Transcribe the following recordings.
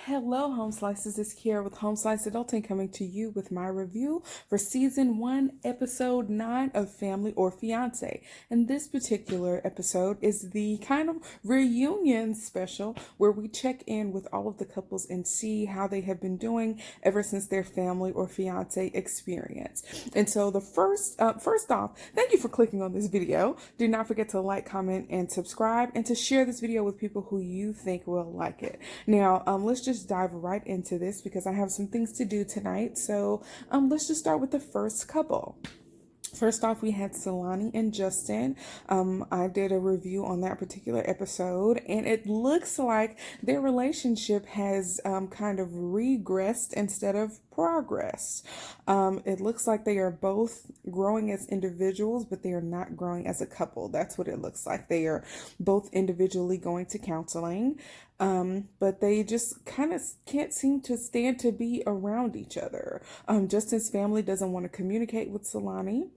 Hello, Home Slices. It's Kiara with Home Slice Adulting coming to you with my review for Season 1, Episode 9 of Family or Fiancé. And this particular episode is the kind of reunion special where we check in with all of the couples and see how they have been doing ever since their family or fiancé experience. And so the first off, thank you for clicking on this video. Do not forget to like, comment, and subscribe, and to share this video with people who you think will like it. Now, let's just dive right into this because I have some things to do tonight. So let's just start with the first couple. First off, we had Suwannee and Justin. I did a review on that particular episode, and it looks like their relationship has kind of regressed instead of progressed. It looks like they are both growing as individuals, but they are not growing as a couple. That's what it looks like. They are both individually going to counseling, but they just kind of can't seem to stand to be around each other. Justin's family doesn't want to communicate with Suwannee.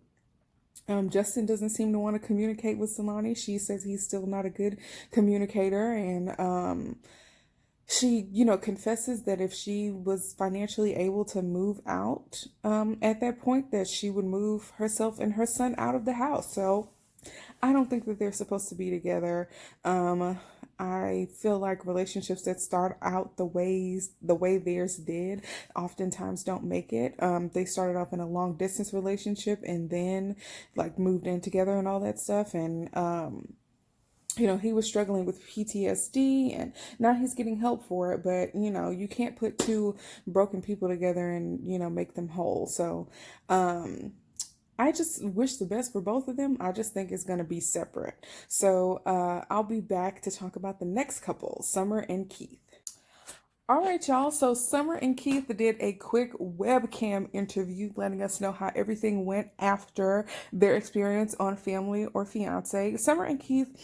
Justin doesn't seem to want to communicate with Suwannee. She says he's still not a good communicator, and she, confesses that if she was financially able to move out at that point, that she would move herself and her son out of the house. So I don't think that they're supposed to be together. I feel like relationships that start out the way theirs did oftentimes don't make it. They started off in a long distance relationship and then like moved in together and all that stuff. And he was struggling with PTSD and now he's getting help for it. But, you can't put two broken people together and, make them whole. So, I just wish the best for both of them. I just think it's going to be separate. So I'll be back to talk about the next couple, Summer and Keith. All right, y'all. So Summer and Keith did a quick webcam interview letting us know how everything went after their experience on Family or Fiancé. Summer and Keith,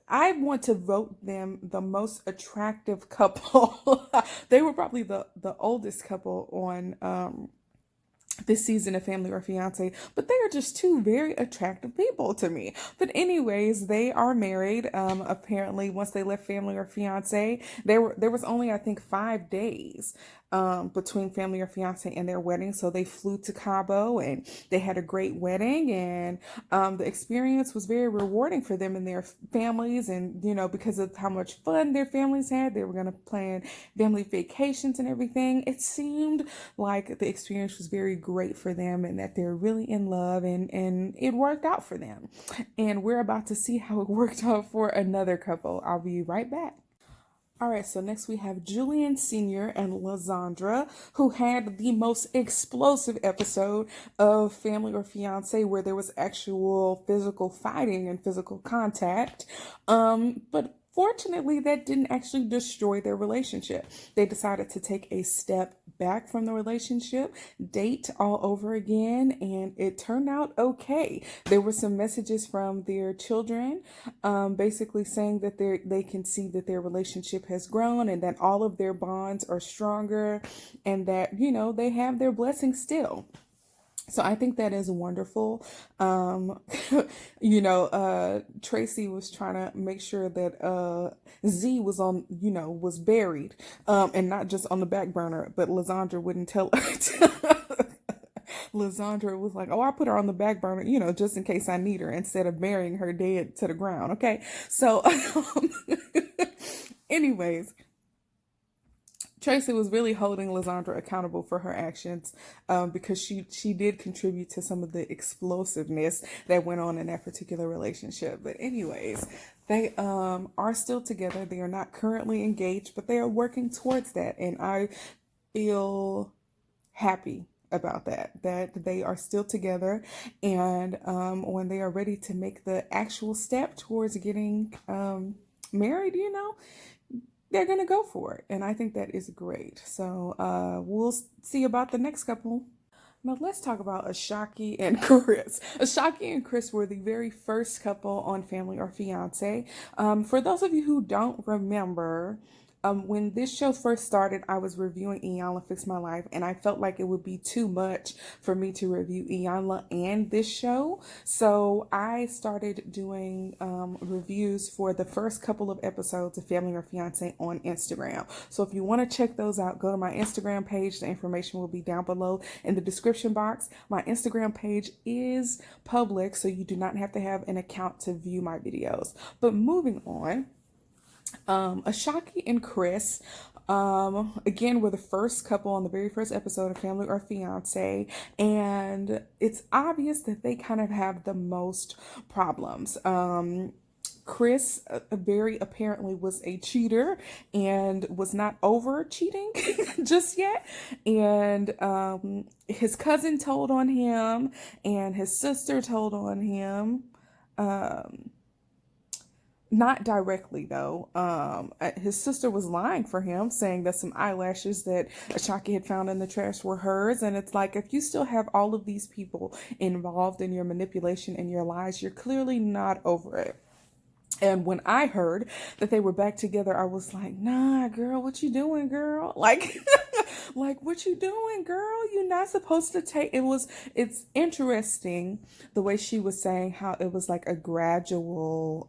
I want to vote them the most attractive couple. They were probably the oldest couple on this season of Family or Fiancé, but they are just two very attractive people to me. But anyways, they are married. Apparently, once they left Family or Fiancé, there was only, I think, 5 days between Family or Fiancé and their wedding. So they flew to Cabo and they had a great wedding, and the experience was very rewarding for them and their families. And because of how much fun their families had, they were going to plan family vacations and everything. It seemed like the experience was very great for them and that they're really in love, and it worked out for them. And we're about to see how it worked out for another couple. I'll be right back. All right, so next we have Julian Sr. and Lissandra, who had the most explosive episode of Family or Fiancé where there was actual physical fighting and physical contact. But fortunately, that didn't actually destroy their relationship. They decided to take a step back from the relationship, date all over again, and it turned out okay. There were some messages from their children, basically saying that they can see that their relationship has grown and that all of their bonds are stronger, and that they have their blessings still. So I think that is wonderful. Tracy was trying to make sure that Z was was buried, and not just on the back burner, but Lissandra wouldn't tell her. Lissandra was like, "Oh, I put her on the back burner, just in case I need her," instead of burying her dead to the ground. Okay, so anyways. Tracy was really holding Lissandra accountable for her actions, because she did contribute to some of the explosiveness that went on in that particular relationship. But anyways, they are still together. They are not currently engaged, but they are working towards that. And I feel happy about that they are still together. And when they are ready to make the actual step towards getting married, they're going to go for it. And I think that is great. So we'll see about the next couple. Now let's talk about Ashaki and Chris. Ashaki and Chris were the very first couple on Family or Fiancé. For those of you who don't remember, When this show first started, I was reviewing Iyanla Fix My Life, and I felt like it would be too much for me to review Iyanla and this show. So I started doing reviews for the first couple of episodes of Family or Fiancé on Instagram. So if you want to check those out, go to my Instagram page. The information will be down below in the description box. My Instagram page is public, so you do not have to have an account to view my videos. But moving on, Ashaki and Chris, again, were the first couple on the very first episode of Family or Fiancé, and it's obvious that they kind of have the most problems. Chris very apparently was a cheater and was not over cheating just yet. And his cousin told on him, and his sister told on him. Not directly though. His sister was lying for him, saying that some eyelashes that Ashaki had found in the trash were hers. And it's like, if you still have all of these people involved in your manipulation and your lies, you're clearly not over it. And when I heard that they were back together, I was like, nah, girl, what you doing, girl? Like, like, what you doing, girl? You're not supposed to take, it's interesting the way she was saying how it was like a gradual,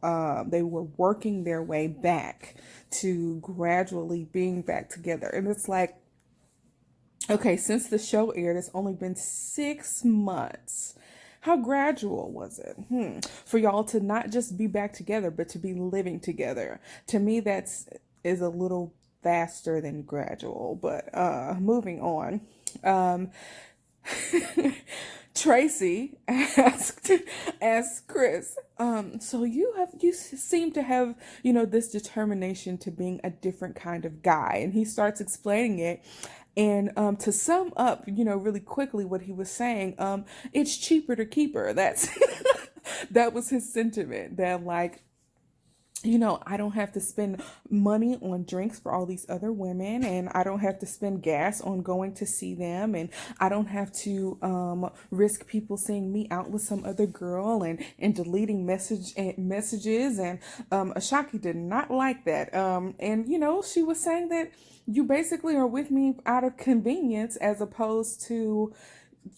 they were working their way back to gradually being back together. And it's like, okay, since the show aired, it's only been 6 months. How gradual was it? For y'all to not just be back together, but to be living together. To me, is a little faster than gradual. But moving on. Tracy asked Chris, so you seem to have, this determination to being a different kind of guy. And he starts explaining it. And to sum up, really quickly what he was saying, it's cheaper to keep her. That was his sentiment, that like, I don't have to spend money on drinks for all these other women, and I don't have to spend gas on going to see them, and I don't have to risk people seeing me out with some other girl and deleting messages. And Ashaki did not like that. And she was saying that you basically are with me out of convenience, as opposed to,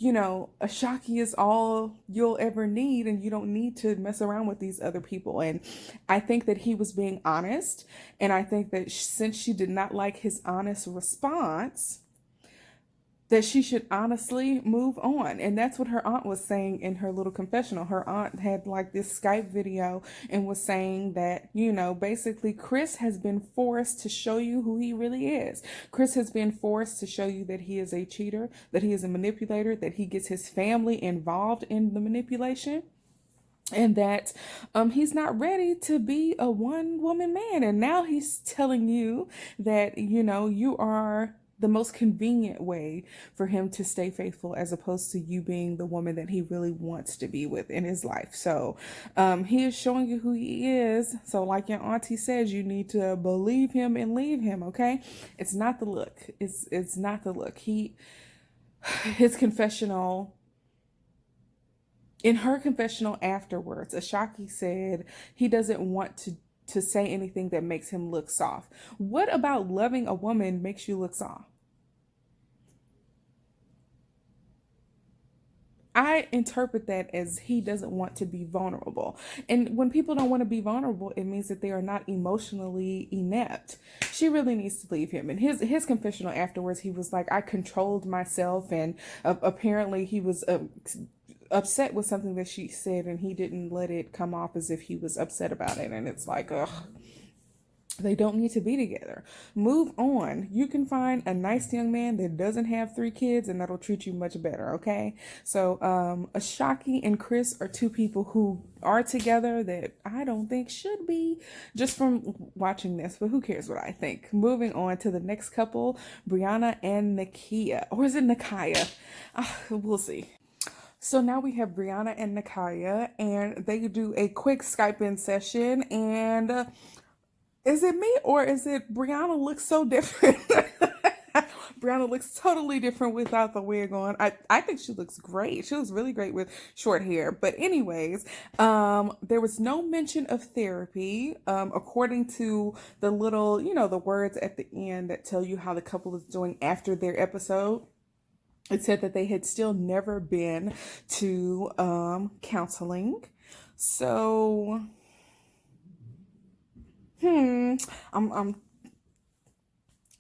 Ashaki is all you'll ever need, and you don't need to mess around with these other people. And I think that he was being honest, and I think that since she did not like his honest response, that she should honestly move on. And that's what her aunt was saying in her little confessional. Her aunt had like this Skype video and was saying that, basically Chris has been forced to show you who he really is. Chris has been forced to show you that he is a cheater, that he is a manipulator, that he gets his family involved in the manipulation, and that he's not ready to be a one-woman man. And now he's telling you that, you are the most convenient way for him to stay faithful, as opposed to you being the woman that he really wants to be with in his life. So he is showing you who he is. So like your auntie says, you need to believe him and leave him. Okay, it's not the look. It's not the look. His confessional. In her confessional afterwards, Ashaki said he doesn't want to say anything that makes him look soft. What about loving a woman makes you look soft? I interpret that as he doesn't want to be vulnerable. And when people don't want to be vulnerable, it means that they are not emotionally inept. She really needs to leave him. And his confessional afterwards, he was like, I controlled myself. And apparently he was upset with something that she said, and he didn't let it come off as if he was upset about it. And it's like, ugh. They don't need to be together. Move on. You can find a nice young man that doesn't have 3 kids, and that'll treat you much better, okay? So Ashaki and Chris are 2 people who are together that I don't think should be, just from watching this, but who cares what I think. Moving on to the next couple, Breanna and Nakia. Or is it Nakia? We'll see. So now we have Breanna and Nakia, and they do a quick Skype-in session, and is it me or is it Breanna looks so different? Breanna looks totally different without the wig on. I think she looks great. She looks really great with short hair. But anyways, there was no mention of therapy. According to the little, the words at the end that tell you how the couple is doing after their episode. It said that they had still never been to counseling. So, I'm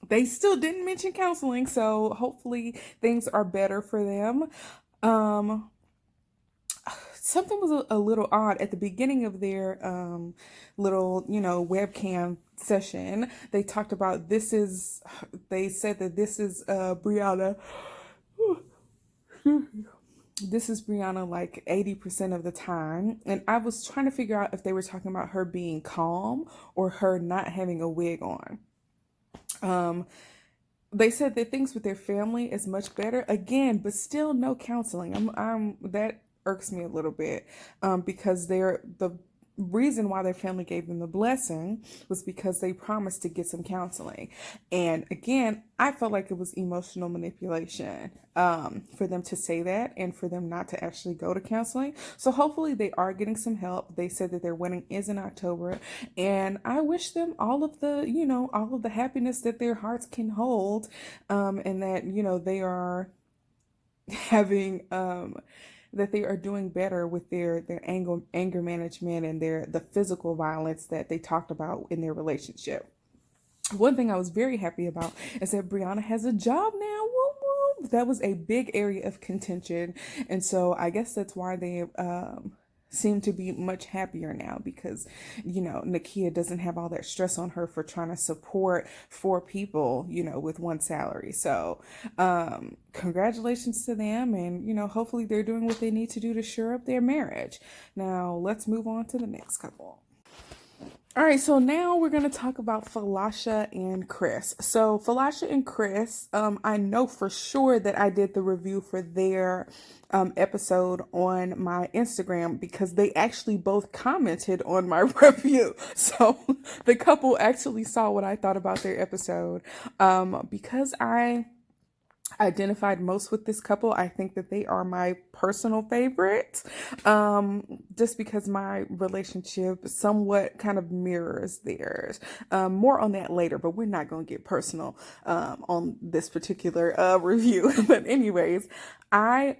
they still didn't mention counseling, so hopefully things are better for them. Something was a little odd at the beginning of their little, webcam session. They talked about they said that this is Breanna. This is Breanna like 80% of the time. And I was trying to figure out if they were talking about her being calm or her not having a wig on. They said that things with their family is much better again, but still no counseling. That irks me a little bit, because the reason why their family gave them the blessing was because they promised to get some counseling. And again, I felt like it was emotional manipulation, for them to say that and for them not to actually go to counseling. So hopefully they are getting some help. They said that their wedding is in October, and I wish them all of the happiness that their hearts can hold, and that, they are having, that they are doing better with their anger management and the physical violence that they talked about in their relationship. One thing I was very happy about is that Breanna has a job now. Woo woo. That was a big area of contention, and so I guess that's why they seem to be much happier now, because Nakia doesn't have all that stress on her for trying to support 4 people with one salary. So congratulations to them, and hopefully they're doing what they need to do to shore up their marriage. Now let's move on to the next couple. All right, so now we're going to talk about Felicia and Chris. So Felicia and Chris, I know for sure that I did the review for their episode on my Instagram, because they actually both commented on my review. So the couple actually saw what I thought about their episode. Because I identified most with this couple, I think that they are my personal favorites, just because my relationship somewhat kind of mirrors theirs. More on that later, but we're not going to get personal on this particular review. But anyways, I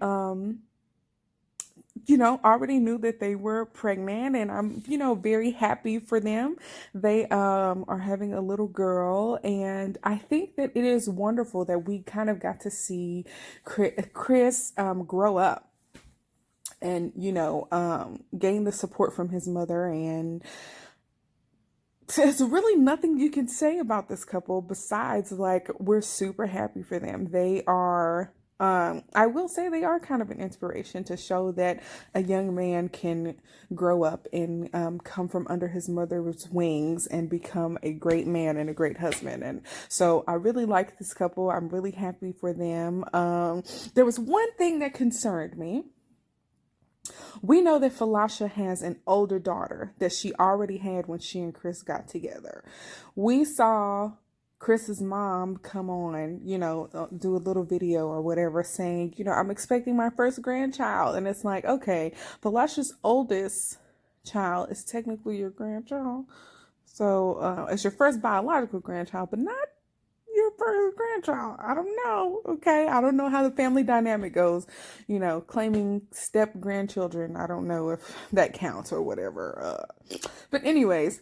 already knew that they were pregnant, and I'm, very happy for them. They are having a little girl, and I think that it is wonderful that we kind of got to see Chris grow up and, gain the support from his mother. And there's really nothing you can say about this couple besides, like, we're super happy for them. They are... I will say they are kind of an inspiration to show that a young man can grow up and come from under his mother's wings and become a great man and a great husband. And so I really like this couple. I'm really happy for them. There was one thing that concerned me. We know that Felicia has an older daughter that she already had when she and Chris got together. We saw Chris's mom come on, do a little video or whatever saying, I'm expecting my first grandchild. And it's like, okay, Felicia's oldest child is technically your grandchild. So it's your first biological grandchild, but not your first grandchild. I don't know. Okay. I don't know how the family dynamic goes, claiming step grandchildren. I don't know if that counts or whatever. But anyways,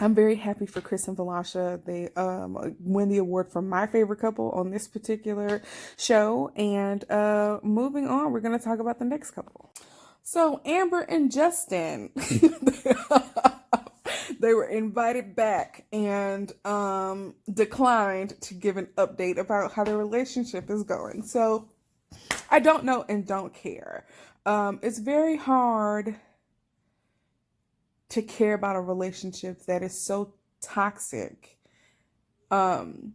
I'm very happy for Chris and Felicia. They win the award for my favorite couple on this particular show. And moving on, we're going to talk about the next couple. So Amber and Justin, they were invited back and declined to give an update about how their relationship is going. So I don't know and don't care. It's very hard to care about a relationship that is so toxic, and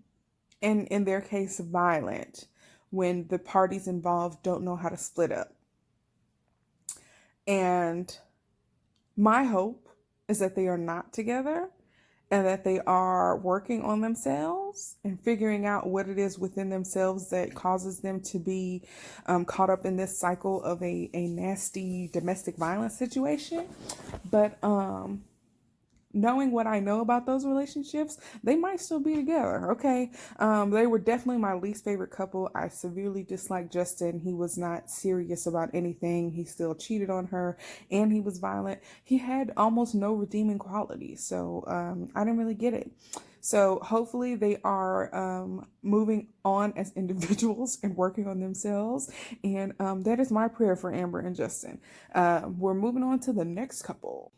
in their case, violent, when the parties involved don't know how to split up. And my hope is that they are not together, and that they are working on themselves and figuring out what it is within themselves that causes them to be caught up in this cycle of a nasty domestic violence situation. But knowing what I know about those relationships, they might still be together. Okay. They were definitely my least favorite couple. I severely disliked Justin. He was not serious about anything. He still cheated on her and he was violent. He had almost no redeeming qualities. So I didn't really get it. So hopefully they are moving on as individuals and working on themselves. And that is my prayer for Amber and Justin. We're moving on to the next couple.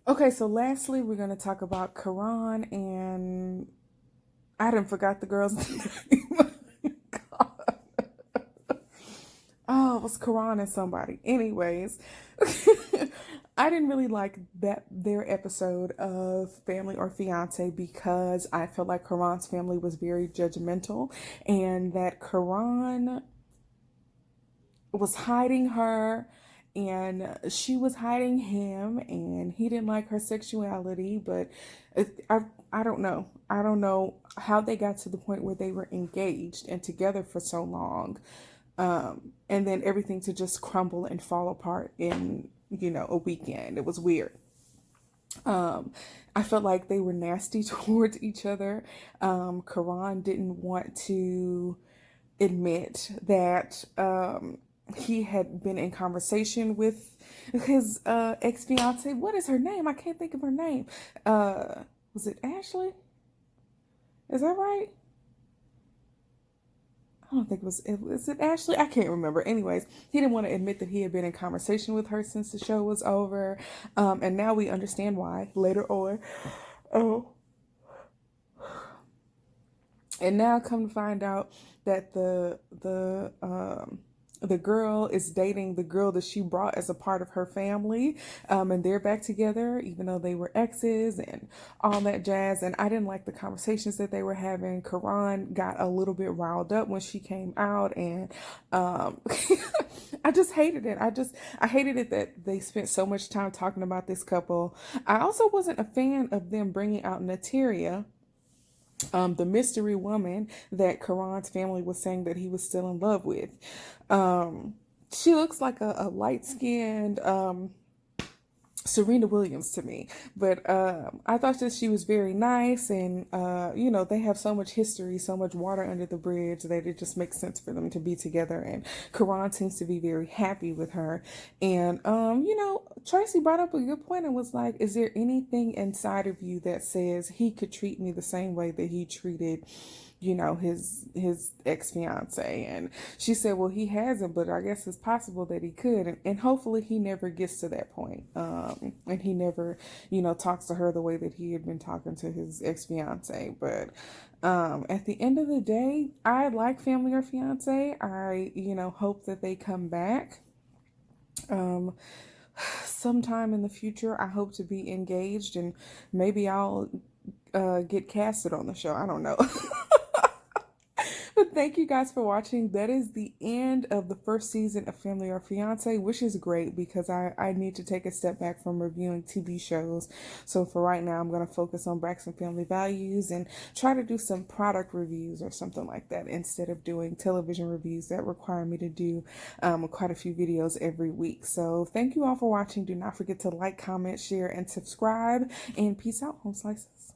Okay, so lastly, we're going to talk about Karan and I didn't forgot the girl's name. God. Oh, it was Karan and somebody. Anyways, I didn't really like their episode of Family or Fiancé because I felt like Karan's family was very judgmental and that Karan was hiding her and she was hiding him and he didn't like her sexuality, but I don't know. I don't know how they got to the point where they were engaged and together for so long. And then everything to just crumble and fall apart in, a weekend. It was weird. I felt like they were nasty towards each other. Karan didn't want to admit that he had been in conversation with his ex-fiance. What is her name? I can't think of her name. Was it Ashley? Is that right? I don't think is it Ashley? I can't remember. Anyways, he didn't want to admit that he had been in conversation with her since the show was over. And now we understand why later on. Oh. And now come to find out that the girl is dating the girl that she brought as a part of her family, and they're back together even though they were exes and all that jazz. And I didn't like the conversations that they were having. Karan got a little bit riled up when she came out, and I just hated it. I hated it that they spent so much time talking about this couple. I also wasn't a fan of them bringing out Natia, the mystery woman that Karan's family was saying that he was still in love with. She looks like a light-skinned Serena Williams to me, but I thought that she was very nice, and they have so much history, so much water under the bridge that it just makes sense for them to be together. And Karan seems to be very happy with her. And Tracy brought up a good point and was like, "Is there anything inside of you that says he could treat me the same way that he treated?" his ex-fiance? And she said, well, he hasn't, but I guess it's possible that he could, and hopefully he never gets to that point. And he never talks to her the way that he had been talking to his ex-fiance. But at the end of the day, I like Family or Fiance. I hope that they come back sometime in the future. I hope to be engaged, and maybe I'll get casted on the show. I don't know. But thank you guys for watching. That is the end of the first season of Family or Fiance, which is great because I need to take a step back from reviewing TV shows. So for right now, I'm going to focus on Braxton Family Values and try to do some product reviews or something like that instead of doing television reviews that require me to do quite a few videos every week. So thank you all for watching. Do not forget to like, comment, share, and subscribe. And peace out, home slices.